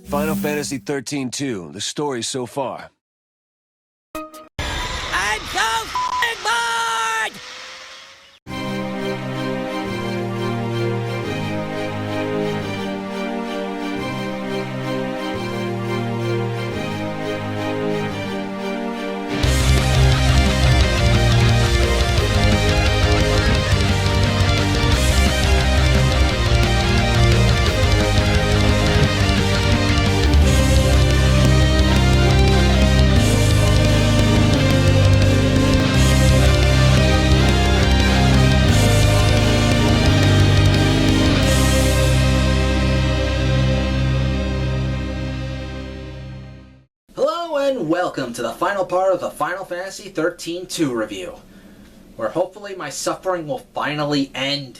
Final Fantasy XIII-2, the story so far. I'm so f***ing bored! Welcome to the final part of the Final Fantasy XIII-2 review, where hopefully my suffering will finally end.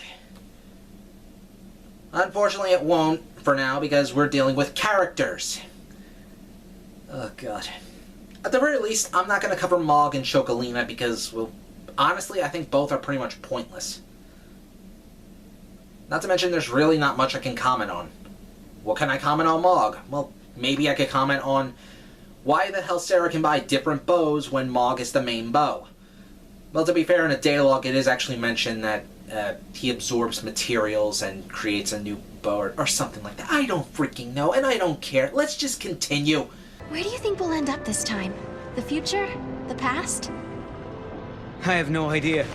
Unfortunately it won't, for now, because we're dealing with characters. Oh god. At the very least, I'm not going to cover Mog and Chocolina because, well, honestly, I think both are pretty much pointless. Not to mention there's really not much I can comment on. What can I comment on Mog? Well, maybe I could comment on why the hell Sarah can buy different bows when Mog is the main bow. Well, to be fair, in a dialogue it is actually mentioned that he absorbs materials and creates a new bow or something like that. I don't freaking know, and I don't care. Let's just continue. Where do you think we'll end up this time? The future? The past? I have no idea.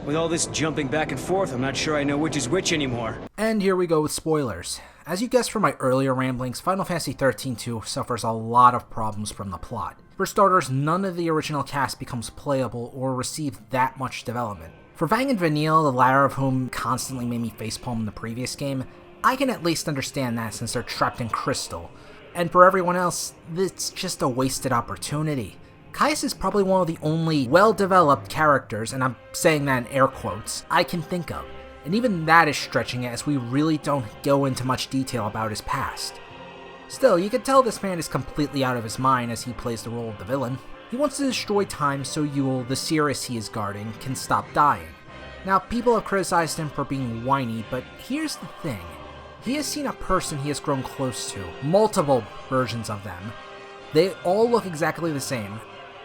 With all this jumping back and forth, I'm not sure I know which is which anymore. And here we go with spoilers. As you guessed from my earlier ramblings, Final Fantasy XIII-2 suffers a lot of problems from the plot. For starters, none of the original cast becomes playable or receives that much development. For Vang and Vanille, the latter of whom constantly made me facepalm in the previous game, I can at least understand that since they're trapped in crystal. And for everyone else, it's just a wasted opportunity. Caius is probably one of the only well-developed characters, and I'm saying that in air quotes, I can think of. And even that is stretching it as we really don't go into much detail about his past. Still, you can tell this man is completely out of his mind as he plays the role of the villain. He wants to destroy time so Yule, the Cirrus he is guarding, can stop dying. Now, people have criticized him for being whiny, but here's the thing. He has seen a person he has grown close to, multiple versions of them. They all look exactly the same,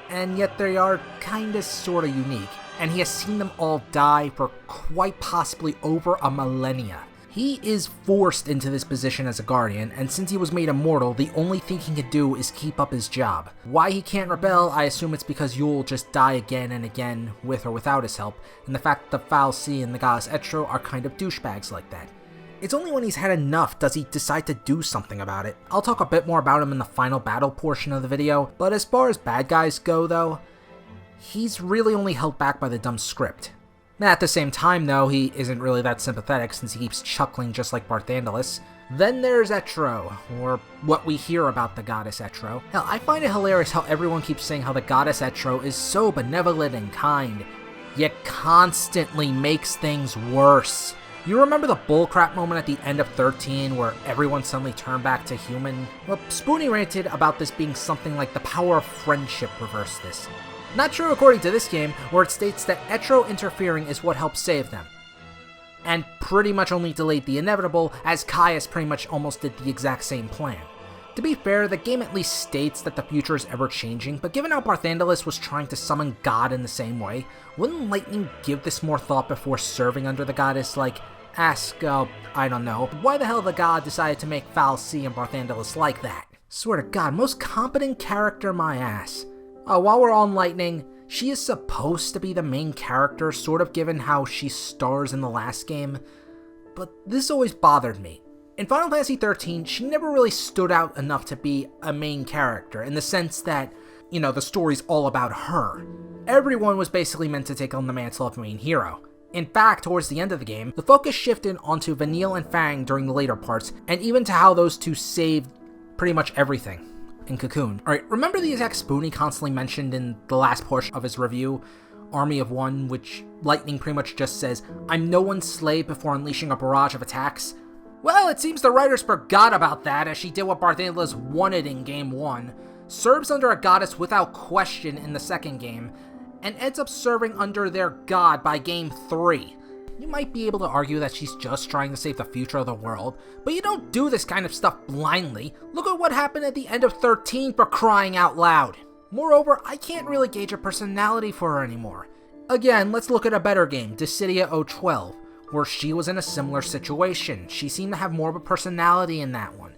and yet they are kinda sorta unique, and he has seen them all die for quite possibly over a millennia. He is forced into this position as a guardian, and since he was made immortal, the only thing he can do is keep up his job. Why he can't rebel, I assume it's because Yule will just die again and again with or without his help, and the fact that the Fal'Cie and the goddess Etro are kind of douchebags like that. It's only when he's had enough does he decide to do something about it. I'll talk a bit more about him in the final battle portion of the video, but as far as bad guys go though, he's really only held back by the dumb script. At the same time though, he isn't really that sympathetic since he keeps chuckling just like Barthandelus. Then there's Etro, or what we hear about the goddess Etro. Hell, I find it hilarious how everyone keeps saying how the goddess Etro is so benevolent and kind, yet constantly makes things worse. You remember the bullcrap moment at the end of 13 where everyone suddenly turned back to human? Well, Spoonie ranted about this being something like the power of friendship reversed this. Not true according to this game, where it states that Etro interfering is what helped save them. And pretty much only delayed the inevitable, as Caius pretty much almost did the exact same plan. To be fair, the game at least states that the future is ever-changing, but given how Barthandelus was trying to summon God in the same way, wouldn't Lightning give this more thought before serving under the goddess? Like, ask, I don't know, why the hell the god decided to make Fal'Cie and Barthandelus like that? Swear to God, most competent character my ass. While we're on Lightning, she is supposed to be the main character, sort of given how she stars in the last game, but this always bothered me. In Final Fantasy XIII, she never really stood out enough to be a main character, in the sense that, you know, the story's all about her. Everyone was basically meant to take on the mantle of main hero. In fact, towards the end of the game, the focus shifted onto Vanille and Fang during the later parts, and even to how those two saved pretty much everything in Cocoon. Alright, remember the exact Spoonie constantly mentioned in the last portion of his review, Army of One, which Lightning pretty much just says, "I'm no one's slave," before unleashing a barrage of attacks? Well, it seems the writers forgot about that, as she did what Barthandelus wanted in Game 1, serves under a goddess without question in the second game, and ends up serving under their god by Game 3. You might be able to argue that she's just trying to save the future of the world, but you don't do this kind of stuff blindly. Look at what happened at the end of 13 for crying out loud. Moreover, I can't really gauge a personality for her anymore. Again, let's look at a better game, Dissidia 012, where she was in a similar situation. She seemed to have more of a personality in that one.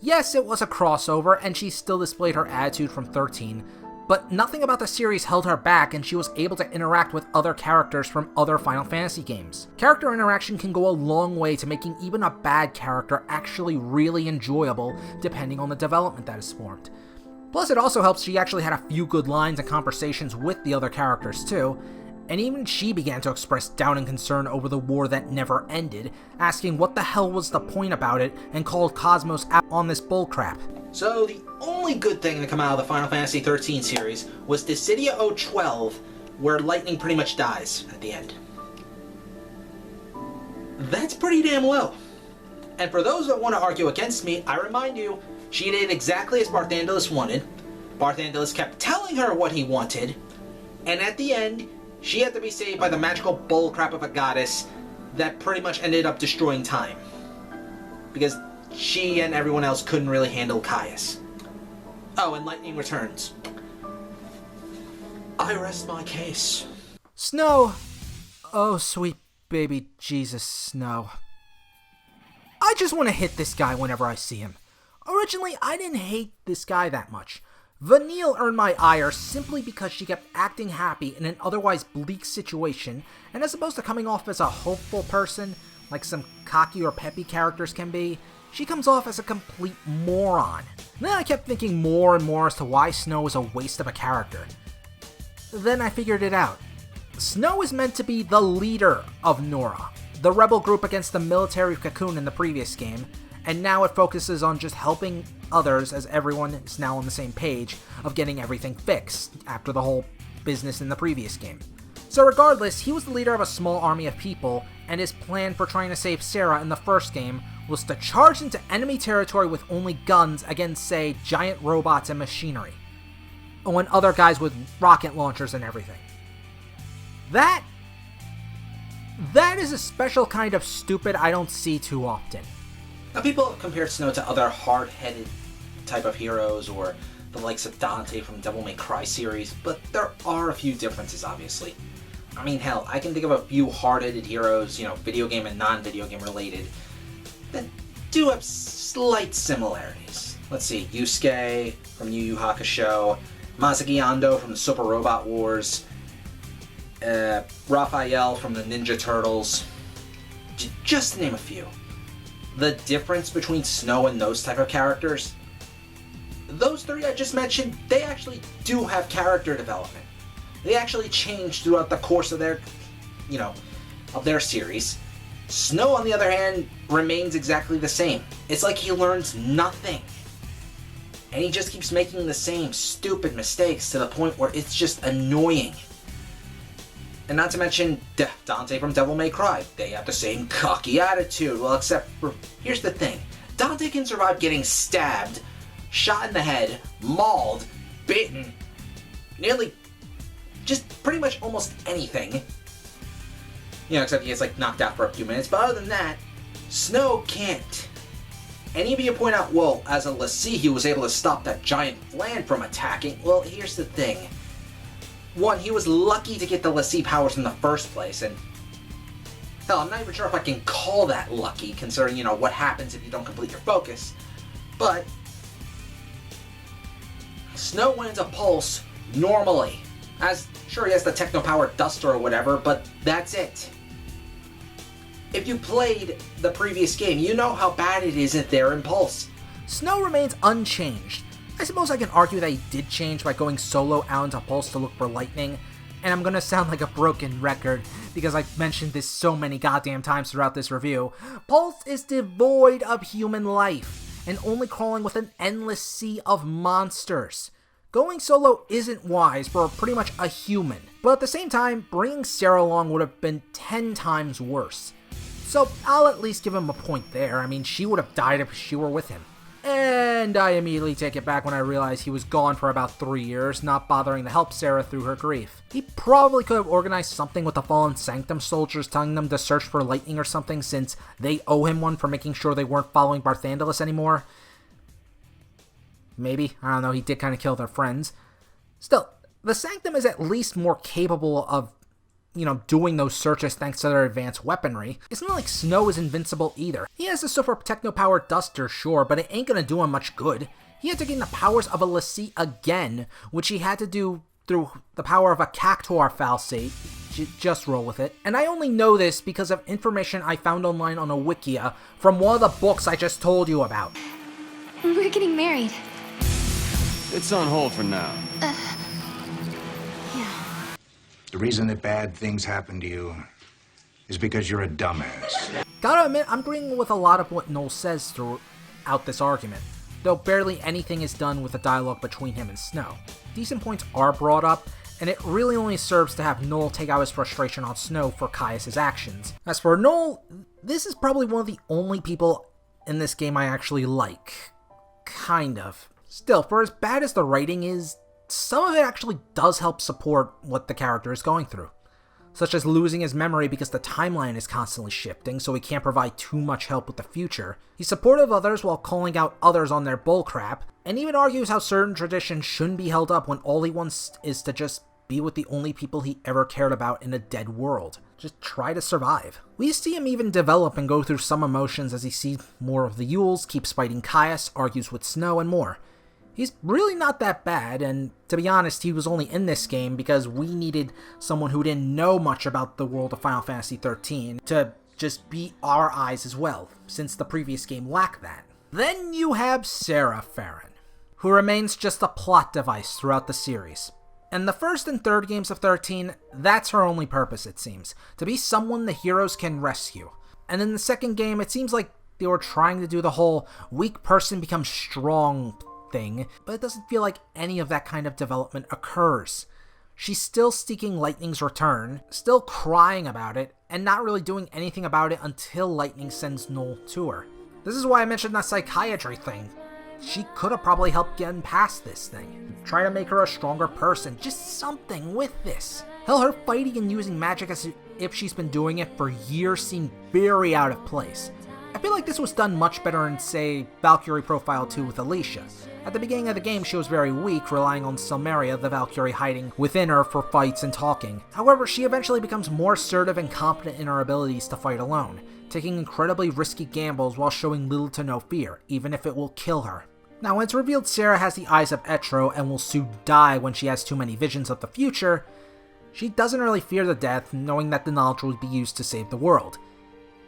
Yes, it was a crossover, and she still displayed her attitude from 13, but nothing about the series held her back, and she was able to interact with other characters from other Final Fantasy games. Character interaction can go a long way to making even a bad character actually really enjoyable, depending on the development that is formed. Plus, it also helps she actually had a few good lines and conversations with the other characters too, and even she began to express doubt and concern over the war that never ended, asking what the hell was the point about it, and called Cosmos out on this bullcrap. So the only good thing to come out of the Final Fantasy XIII series was Dissidia 012, where lightning pretty much dies at the end. That's pretty damn low. And for those that want to argue against me, I remind you, she did exactly as Barthandelus wanted. Barthandelus kept telling her what he wanted, and at the end, she had to be saved by the magical bullcrap of a goddess that pretty much ended up destroying time. Because she and everyone else couldn't really handle Caius. Oh, and lightning returns. I rest my case. Snow! Oh, sweet baby Jesus, Snow. I just want to hit this guy whenever I see him. Originally, I didn't hate this guy that much. Vanille earned my ire simply because she kept acting happy in an otherwise bleak situation, and as opposed to coming off as a hopeful person, like some cocky or peppy characters can be, she comes off as a complete moron. Then I kept thinking more and more as to why Snow is a waste of a character. Then I figured it out. Snow is meant to be the leader of Nora, the rebel group against the military of Cocoon in the previous game, and now it focuses on just helping others as everyone is now on the same page of getting everything fixed after the whole business in the previous game. So regardless, he was the leader of a small army of people, and his plan for trying to save Sarah in the first game was to charge into enemy territory with only guns against, say, giant robots and machinery. Oh, and other guys with rocket launchers and everything. That is a special kind of stupid I don't see too often. Now, people have compared Snow to other hard-headed type of heroes, or the likes of Dante from Devil May Cry series, but there are a few differences, obviously. I mean, hell, I can think of a few hard-headed heroes, video game and non-video game related, that do have slight similarities. Let's see, Yusuke from Yu Yu Hakusho, Masaki Ando from the Super Robot Wars, Raphael from the Ninja Turtles, just to name a few. The difference between Snow and those type of characters, those three I just mentioned, they actually do have character development. They actually change throughout the course of their, of their series. Snow, on the other hand, remains exactly the same. It's like he learns nothing. And he just keeps making the same stupid mistakes to the point where it's just annoying. And not to mention Dante from Devil May Cry. They have the same cocky attitude. Well, except for, here's the thing. Dante can survive getting stabbed, shot in the head, mauled, bitten, nearly, just pretty much almost anything. Except he gets, knocked out for a few minutes. But other than that, Snow can't. Any of you point out, well, as a l'Cie, he was able to stop that giant Flan from attacking. Well, here's the thing. One, he was lucky to get the l'Cie powers in the first place, and hell, I'm not even sure if I can call that lucky, considering, what happens if you don't complete your focus. But Snow went into Pulse normally. Sure, he has the Techno-Powered Duster or whatever, but that's it. If you played the previous game, you know how bad it is there in Pulse. Snow remains unchanged. I suppose I can argue that he did change by going solo out into Pulse to look for lightning, and I'm gonna sound like a broken record because I've mentioned this so many goddamn times throughout this review. Pulse is devoid of human life, and only crawling with an endless sea of monsters. Going solo isn't wise for pretty much a human, but at the same time, bringing Sarah along would have been 10 times worse. So I'll at least give him a point there. I mean, she would have died if she were with him. And I immediately take it back when I realize he was gone for about 3 years, not bothering to help Sarah through her grief. He probably could have organized something with the fallen Sanctum soldiers, telling them to search for lightning or something, since they owe him one for making sure they weren't following Barthandelus anymore. Maybe, I don't know, he did kind of kill their friends. Still, the Sanctum is at least more capable of, doing those searches thanks to their advanced weaponry. It's not like Snow is invincible either. He has a super techno-powered duster, sure, but it ain't gonna do him much good. He had to gain the powers of a l'Cie again, which he had to do through the power of a Proto-Fal'Cie. Just roll with it. And I only know this because of information I found online on a wikia from one of the books I just told you about. We're getting married. It's on hold for now. The reason that bad things happen to you is because you're a dumbass. Gotta admit, I'm agreeing with a lot of what Noel says throughout this argument, though barely anything is done with the dialogue between him and Snow. Decent points are brought up, and it really only serves to have Noel take out his frustration on Snow for Caius' actions. As for Noel, this is probably one of the only people in this game I actually like. Kind of. Still, for as bad as the writing is, some of it actually does help support what the character is going through, such as losing his memory because the timeline is constantly shifting, so he can't provide too much help with the future. He's supportive of others while calling out others on their bullcrap, and even argues how certain traditions shouldn't be held up when all he wants is to just be with the only people he ever cared about in a dead world. Just try to survive. We see him even develop and go through some emotions as he sees more of the Yules, keeps fighting Caius, argues with Snow, and more. He's really not that bad, and to be honest, he was only in this game because we needed someone who didn't know much about the world of Final Fantasy XIII to just be our eyes as well, since the previous game lacked that. Then you have Sarah Farron, who remains just a plot device throughout the series. In the first and third games of 13, that's her only purpose, it seems, to be someone the heroes can rescue. And in the second game, it seems like they were trying to do the whole weak person becomes strong thing, but it doesn't feel like any of that kind of development occurs. She's still seeking Lightning's return, still crying about it, and not really doing anything about it until Lightning sends Noel to her. This is why I mentioned that psychiatry thing. She could have probably helped getting past this thing. Try to make her a stronger person, just something with this. Hell, her fighting and using magic as if she's been doing it for years seemed very out of place. I feel like this was done much better in, say, Valkyrie Profile 2 with Alicia. At the beginning of the game, she was very weak, relying on Selmeria, the Valkyrie hiding within her for fights and talking. However, she eventually becomes more assertive and confident in her abilities to fight alone, taking incredibly risky gambles while showing little to no fear, even if it will kill her. Now, when it's revealed Sarah has the eyes of Etro and will soon die when she has too many visions of the future, she doesn't really fear the death, knowing that the knowledge will be used to save the world.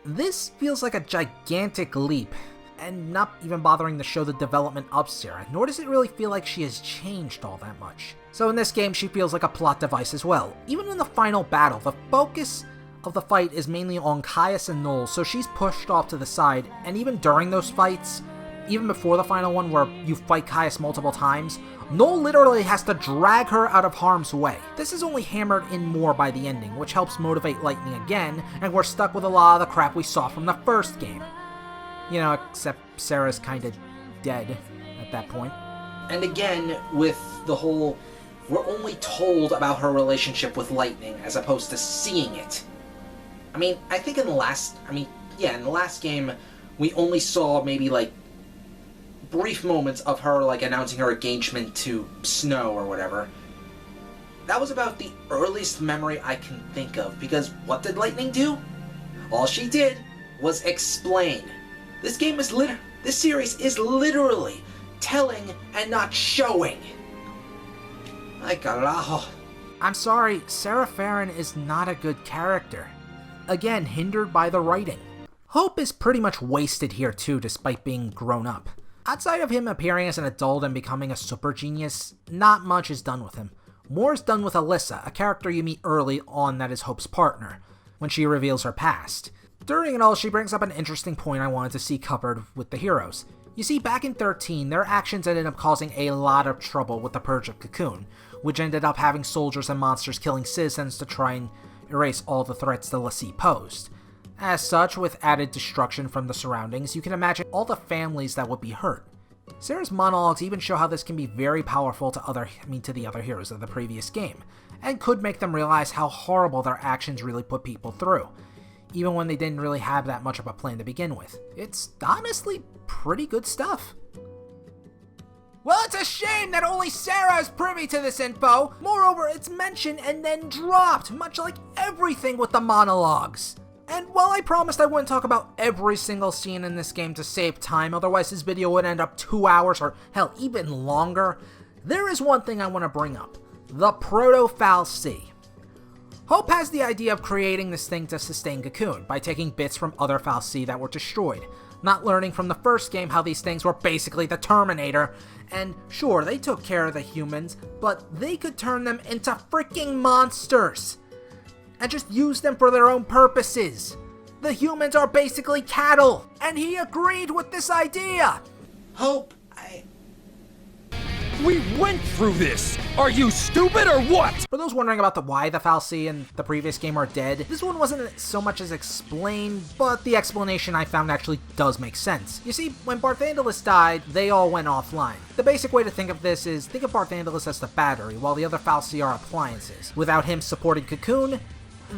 This feels like a gigantic leap, and not even bothering to show the development of Sarah, nor does it really feel like she has changed all that much. So in this game, she feels like a plot device as well. Even in the final battle, the focus of the fight is mainly on Caius and Noel, so she's pushed off to the side, and even during those fights, even before the final one where you fight Caius multiple times, Noel literally has to drag her out of harm's way. This is only hammered in more by the ending, which helps motivate Lightning again, and we're stuck with a lot of the crap we saw from the first game. Except Sarah's kinda dead at that point. And again, with the whole, we're only told about her relationship with Lightning as opposed to seeing it. I think in the last game, we only saw maybe brief moments of her announcing her engagement to Snow or whatever. That was about the earliest memory I can think of, because what did Lightning do? All she did was explain. This series is literally telling and not showing. Ay carajo. I'm sorry, Sarah Farron is not a good character. Again, hindered by the writing. Hope is pretty much wasted here too, despite being grown up. Outside of him appearing as an adult and becoming a super genius, not much is done with him. More is done with Alyssa, a character you meet early on that is Hope's partner, when she reveals her past. During it all, she brings up an interesting point I wanted to see covered with the heroes. You see, back in 13, their actions ended up causing a lot of trouble with the Purge of Cocoon, which ended up having soldiers and monsters killing citizens to try and erase all the threats the l'Cie posed. As such, with added destruction from the surroundings, you can imagine all the families that would be hurt. Sarah's monologues even show how this can be very powerful to the other heroes of the previous game, and could make them realize how horrible their actions really put people through, even when they didn't really have that much of a plan to begin with. It's honestly pretty good stuff. Well, it's a shame that only Sarah is privy to this info. Moreover, it's mentioned and then dropped, much like everything with the monologues. And while I promised I wouldn't talk about every single scene in this game to save time, otherwise this video would end up 2 hours or hell, even longer, there is one thing I want to bring up. The Proto-Fal'Cie. Hope has the idea of creating this thing to sustain Cocoon by taking bits from other Fal'Cie that were destroyed, not learning from the first game how these things were basically the Terminator, and sure, they took care of the humans, but they could turn them into freaking monsters, and just use them for their own purposes. The humans are basically cattle, and he agreed with this idea. Hope, We went through this! Are you stupid or what? For those wondering about why the Fal'Cie in the previous game are dead, this one wasn't so much as explained, but the explanation I found actually does make sense. You see, when Barthandelus died, they all went offline. The basic way to think of this is, think of Barthandelus as the battery, while the other Fal'Cie are appliances. Without him supporting Cocoon,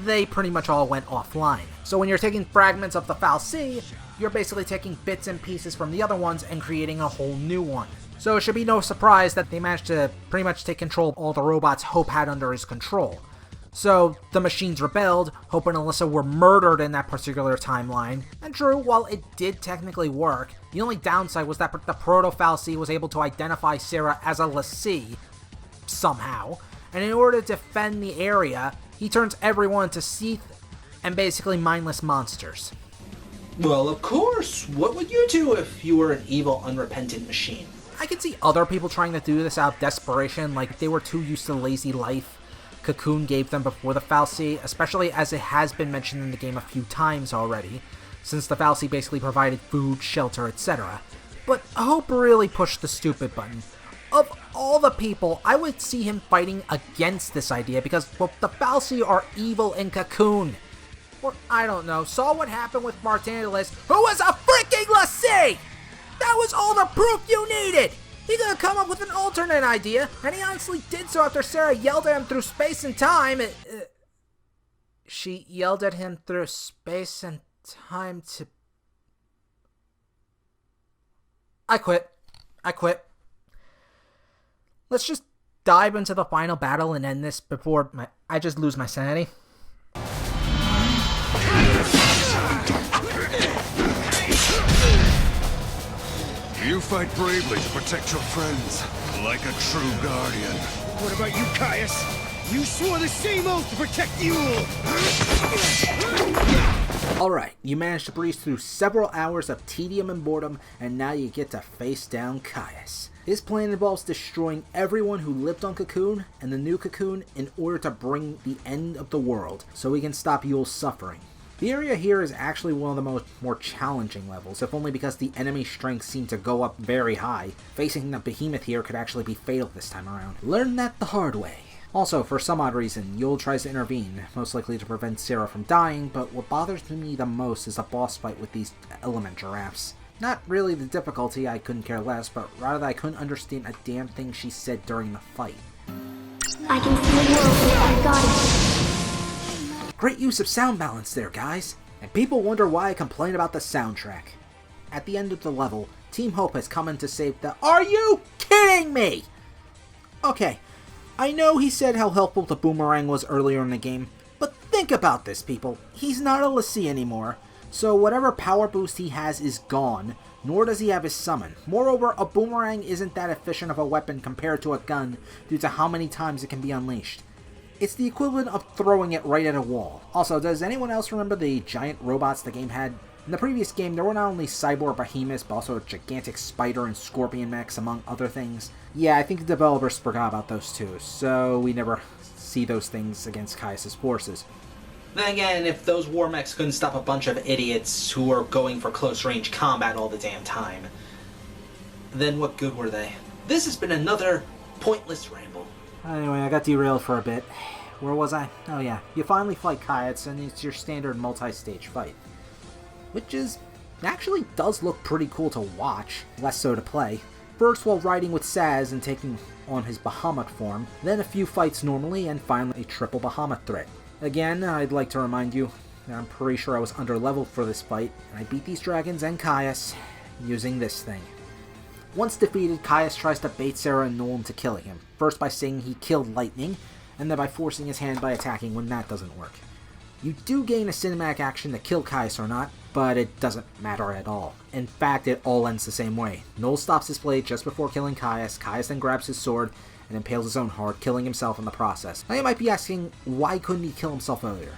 they pretty much all went offline. So when you're taking fragments of the Fal'Cie, you're basically taking bits and pieces from the other ones and creating a whole new one. So it should be no surprise that they managed to pretty much take control of all the robots Hope had under his control. So the machines rebelled, Hope and Alyssa were murdered in that particular timeline, and true, while it did technically work, the only downside was that the Proto-Fal'Cie was able to identify Sarah as a l'Cie, somehow, and in order to defend the area, he turns everyone to Seath and basically mindless monsters. well, of course. What would you do if you were an evil, unrepentant machine? I can see other people trying to do this out of desperation, like they were too used to lazy life Cocoon gave them before the Fal'Cie, especially as it has been mentioned in the game a few times already, since the Fal'Cie basically provided food, shelter, etc. But Hope really pushed the stupid button. Of all the people, I would see him fighting against this idea because, well, the Fal'Cie are evil in Cocoon. Or, I don't know, saw what happened with Barthandelus, who was a freaking l'Cie! That was all the proof you needed! He could have come up with an alternate idea, and he honestly did so after Sarah yelled at him through space and time. She yelled at him through space and time to... I quit. Let's just dive into the final battle and end this before I just lose my sanity. You fight bravely to protect your friends, like a true guardian. What about you, Caius? You swore the same oath to protect Yule! Alright, you managed to breeze through several hours of tedium and boredom, and now you get to face down Caius. His plan involves destroying everyone who lived on Cocoon and the new Cocoon in order to bring the end of the world, so he can stop Yule's suffering. The area here is actually one of the more challenging levels, if only because the enemy strength seemed to go up very high. Facing the behemoth here could actually be fatal this time around. Learn that the hard way. Also, for some odd reason, Yule tries to intervene, most likely to prevent Sarah from dying, but what bothers me the most is a boss fight with these element giraffes. Not really the difficulty, I couldn't care less, but rather that I couldn't understand a damn thing she said during the fight. I can see the world without God. Great use of sound balance there, guys. And people wonder why I complain about the soundtrack. At the end of the level, Team Hope has come in to save the... Are you kidding me? Okay, I know he said how helpful the boomerang was earlier in the game, but think about this, people. He's not a l'Cie anymore, so whatever power boost he has is gone, nor does he have his summon. Moreover, a boomerang isn't that efficient of a weapon compared to a gun due to how many times it can be unleashed. It's the equivalent of throwing it right at a wall. Also, does anyone else remember the giant robots the game had? In the previous game, there were not only cyborg behemoths, but also a gigantic spider and scorpion mechs, among other things. Yeah, I think the developers forgot about those too, so we never see those things against Caius' forces. Then again, if those war mechs couldn't stop a bunch of idiots who are going for close-range combat all the damn time, then what good were they? This has been another pointless ramble. Anyway, I got derailed for a bit. Where was I? Oh yeah, you finally fight Caius, and it's your standard multi-stage fight. Which actually does look pretty cool to watch, less so to play. First while riding with Saz and taking on his Bahamut form, then a few fights normally, and finally a triple Bahamut threat. Again, I'd like to remind you that I'm pretty sure I was under-leveled for this fight, and I beat these dragons and Caius using this thing. Once defeated, Caius tries to bait Sarah and Noel into killing him, first by saying he killed Lightning, and then by forcing his hand by attacking when that doesn't work. You do gain a cinematic action to kill Caius or not, but it doesn't matter at all. In fact, it all ends the same way. Noel stops his blade just before killing Caius, Caius then grabs his sword and impales his own heart, killing himself in the process. Now you might be asking, why couldn't he kill himself earlier?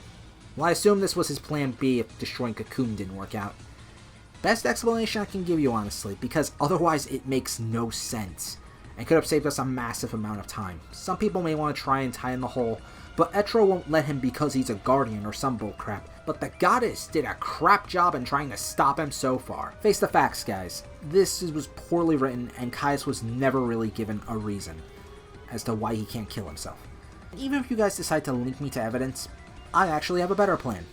Well, I assume this was his plan B if destroying Cocoon didn't work out. Best explanation I can give you, honestly, because otherwise it makes no sense, and could have saved us a massive amount of time. Some people may want to try and tie in the hole, but Etro won't let him because he's a guardian or some bullcrap. But the goddess did a crap job in trying to stop him so far. Face the facts, guys. This was poorly written, and Caius was never really given a reason as to why he can't kill himself. Even if you guys decide to link me to evidence, I actually have a better plan.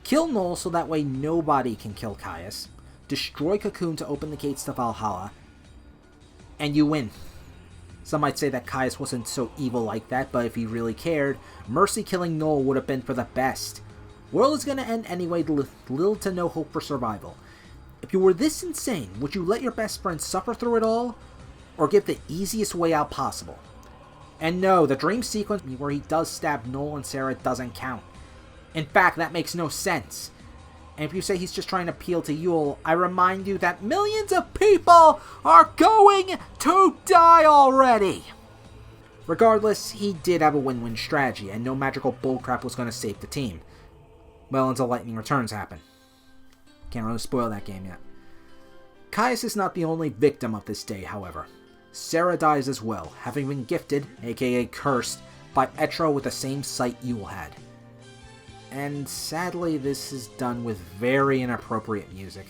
Kill Noel so that way nobody can kill Caius, destroy Cocoon to open the gates to Valhalla, and you win. Some might say that Caius wasn't so evil like that, but if he really cared, Mercy killing Noel would have been for the best. World is going to end anyway with little to no hope for survival. If you were this insane, would you let your best friend suffer through it all, or give the easiest way out possible? And no, the dream sequence where he does stab Noel and Sarah doesn't count. In fact, that makes no sense. And if you say he's just trying to appeal to Yule, I remind you that millions of people are going to die already! Regardless, he did have a win-win strategy, and no magical bullcrap was going to save the team. Well, until Lightning Returns happen. Can't really spoil that game yet. Caius is not the only victim of this day, however. Sarah dies as well, having been gifted, aka cursed, by Etro with the same sight Yule had. And sadly, this is done with very inappropriate music.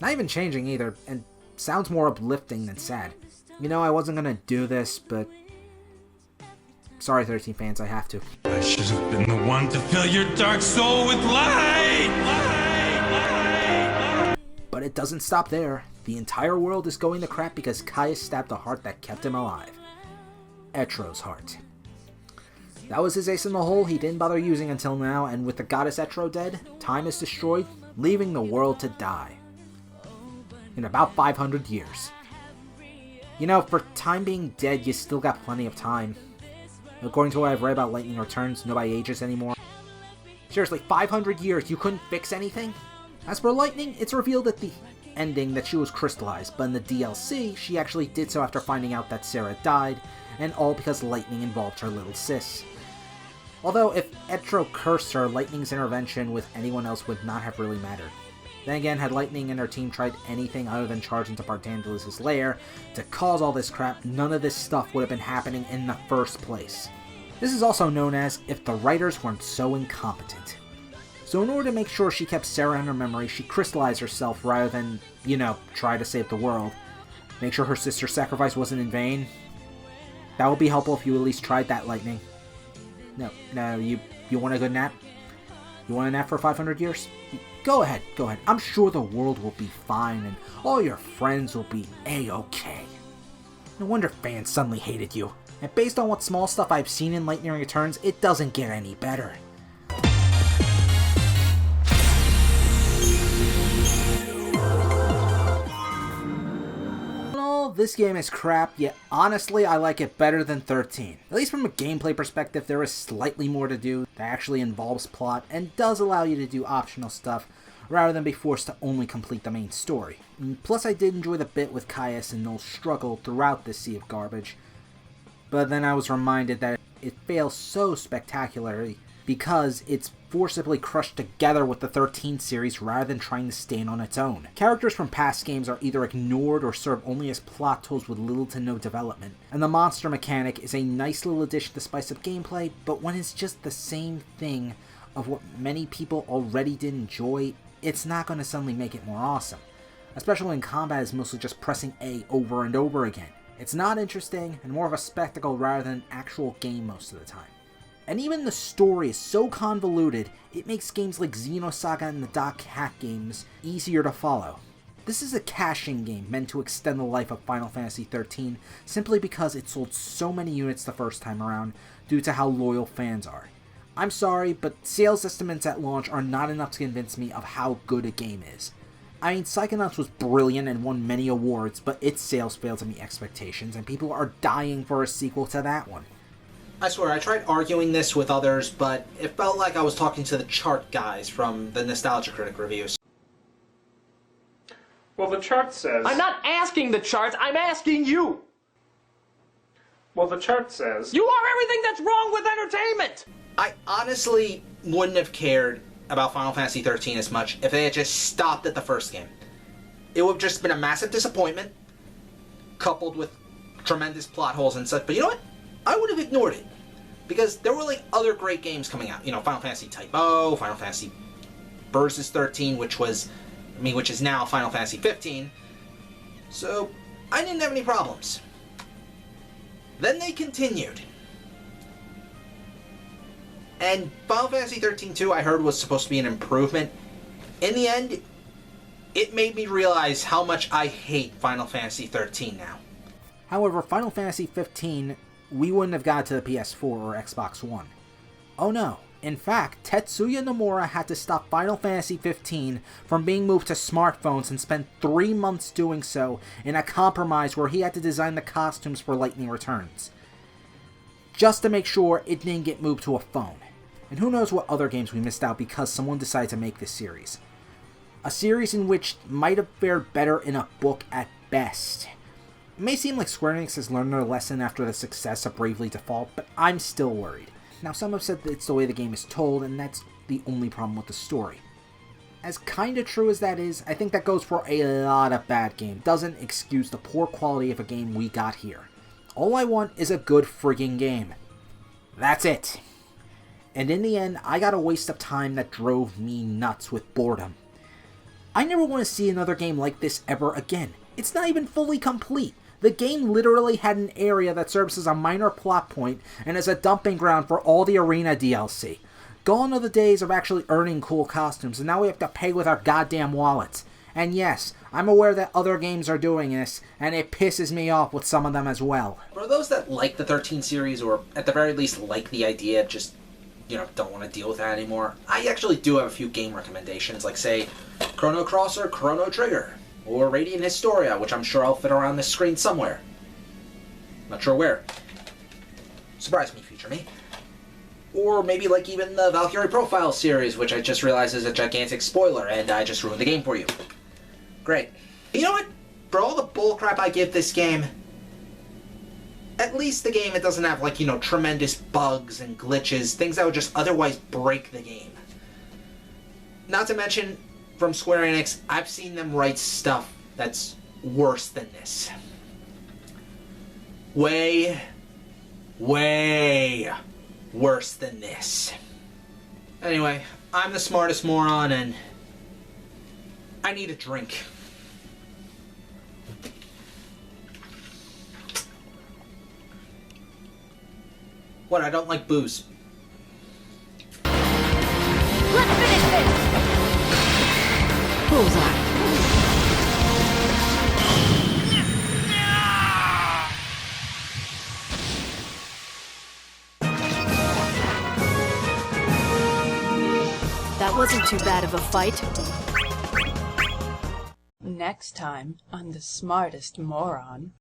Not even changing either, and sounds more uplifting than sad. You know, I wasn't gonna do this, but... Sorry, 13 fans, I have to. I should have been the one to fill your dark soul with light! But it doesn't stop there. The entire world is going to crap because Caius stabbed the heart that kept him alive. Etro's heart. That was his ace in the hole he didn't bother using until now, and with the goddess Etro dead, time is destroyed, leaving the world to die. In about 500 years. You know, for time being dead, you still got plenty of time. According to what I've read about Lightning Returns, nobody ages anymore. Seriously, 500 years, you couldn't fix anything? As for Lightning, it's revealed at the ending that she was crystallized, but in the DLC, she actually did so after finding out that Sarah died, and all because Lightning involved her little sis. Although, if Etro cursed her, Lightning's intervention with anyone else would not have really mattered. Then again, had Lightning and her team tried anything other than charge into Bartangelus's lair to cause all this crap, none of this stuff would have been happening in the first place. This is also known as if the writers weren't so incompetent. So in order to make sure she kept Sarah in her memory, she crystallized herself rather than, you know, try to save the world. Make sure her sister's sacrifice wasn't in vain. That would be helpful if you at least tried that, Lightning. No, you want a good nap? You want a nap for 500 years? Go ahead. I'm sure the world will be fine and all your friends will be A-okay. No wonder fans suddenly hated you. And based on what small stuff I've seen in Lightning Returns, it doesn't get any better. This game is crap, yet honestly I like it better than 13. At least from a gameplay perspective, there is slightly more to do that actually involves plot and does allow you to do optional stuff rather than be forced to only complete the main story. Plus I did enjoy the bit with Caius and Noel's struggle throughout this sea of garbage, but then I was reminded that it fails so spectacularly because it's forcibly crushed together with the 13 series rather than trying to stand on its own. Characters from past games are either ignored or serve only as plot tools with little to no development, and the monster mechanic is a nice little addition to spice up gameplay, but when it's just the same thing of what many people already did enjoy, it's not going to suddenly make it more awesome. Especially when combat is mostly just pressing A over and over again. It's not interesting, and more of a spectacle rather than an actual game most of the time. And even the story is so convoluted, it makes games like Xenosaga and the Doc Hack games easier to follow. This is a cash-in game meant to extend the life of Final Fantasy XIII simply because it sold so many units the first time around due to how loyal fans are. I'm sorry, but sales estimates at launch are not enough to convince me of how good a game is. I mean, Psychonauts was brilliant and won many awards, but its sales failed to meet expectations, and people are dying for a sequel to that one. I swear, I tried arguing this with others, but it felt like I was talking to the chart guys from the Nostalgia Critic reviews. Well, the chart says... I'm not asking the charts, I'm asking you! Well, the chart says... You are everything that's wrong with entertainment! I honestly wouldn't have cared about Final Fantasy XIII as much if they had just stopped at the first game. It would have just been a massive disappointment, coupled with tremendous plot holes and such, but you know what? I would have ignored it, because there were like other great games coming out. You know, Final Fantasy Type-O, Final Fantasy Versus 13, which is now Final Fantasy 15. So, I didn't have any problems. Then they continued. And Final Fantasy XIII-2, I heard, was supposed to be an improvement. In the end, it made me realize how much I hate Final Fantasy XIII now. However, Final Fantasy XV, we wouldn't have got to the PS4 or Xbox One. Oh no. In fact, Tetsuya Nomura had to stop Final Fantasy XV from being moved to smartphones and spent 3 months doing so in a compromise where he had to design the costumes for Lightning Returns, just to make sure it didn't get moved to a phone. And who knows what other games we missed out because someone decided to make this series. A series in which might have fared better in a book at best. It may seem like Square Enix has learned their lesson after the success of Bravely Default, but I'm still worried. Now, some have said that it's the way the game is told, and that's the only problem with the story. As kinda true as that is, I think that goes for a lot of bad games. Doesn't excuse the poor quality of a game we got here. All I want is a good friggin' game. That's it. And in the end, I got a waste of time that drove me nuts with boredom. I never want to see another game like this ever again. It's not even fully complete. The game literally had an area that serves as a minor plot point and as a dumping ground for all the arena DLC. Gone are the days of actually earning cool costumes, and now we have to pay with our goddamn wallets. And yes, I'm aware that other games are doing this, and it pisses me off with some of them as well. For those that like the 13 series, or at the very least like the idea, just, don't want to deal with that anymore, I actually do have a few game recommendations, like, say, Chrono Cross or Chrono Trigger, or Radiant Historia, which I'm sure I'll fit around this screen somewhere. Not sure where. Surprise me, future me. Or maybe like even the Valkyrie Profile series, which I just realized is a gigantic spoiler, and I just ruined the game for you. Great. You know what? For all the bullcrap I give this game, at least the game, it doesn't have, like, tremendous bugs and glitches, things that would just otherwise break the game. Not to mention, from Square Enix, I've seen them write stuff that's worse than this. Way, way worse than this. Anyway, I'm the smartest moron, and I need a drink. What, I don't like booze. Let's finish this! Bullseye. That wasn't too bad of a fight. Next time on The Smartest Moron.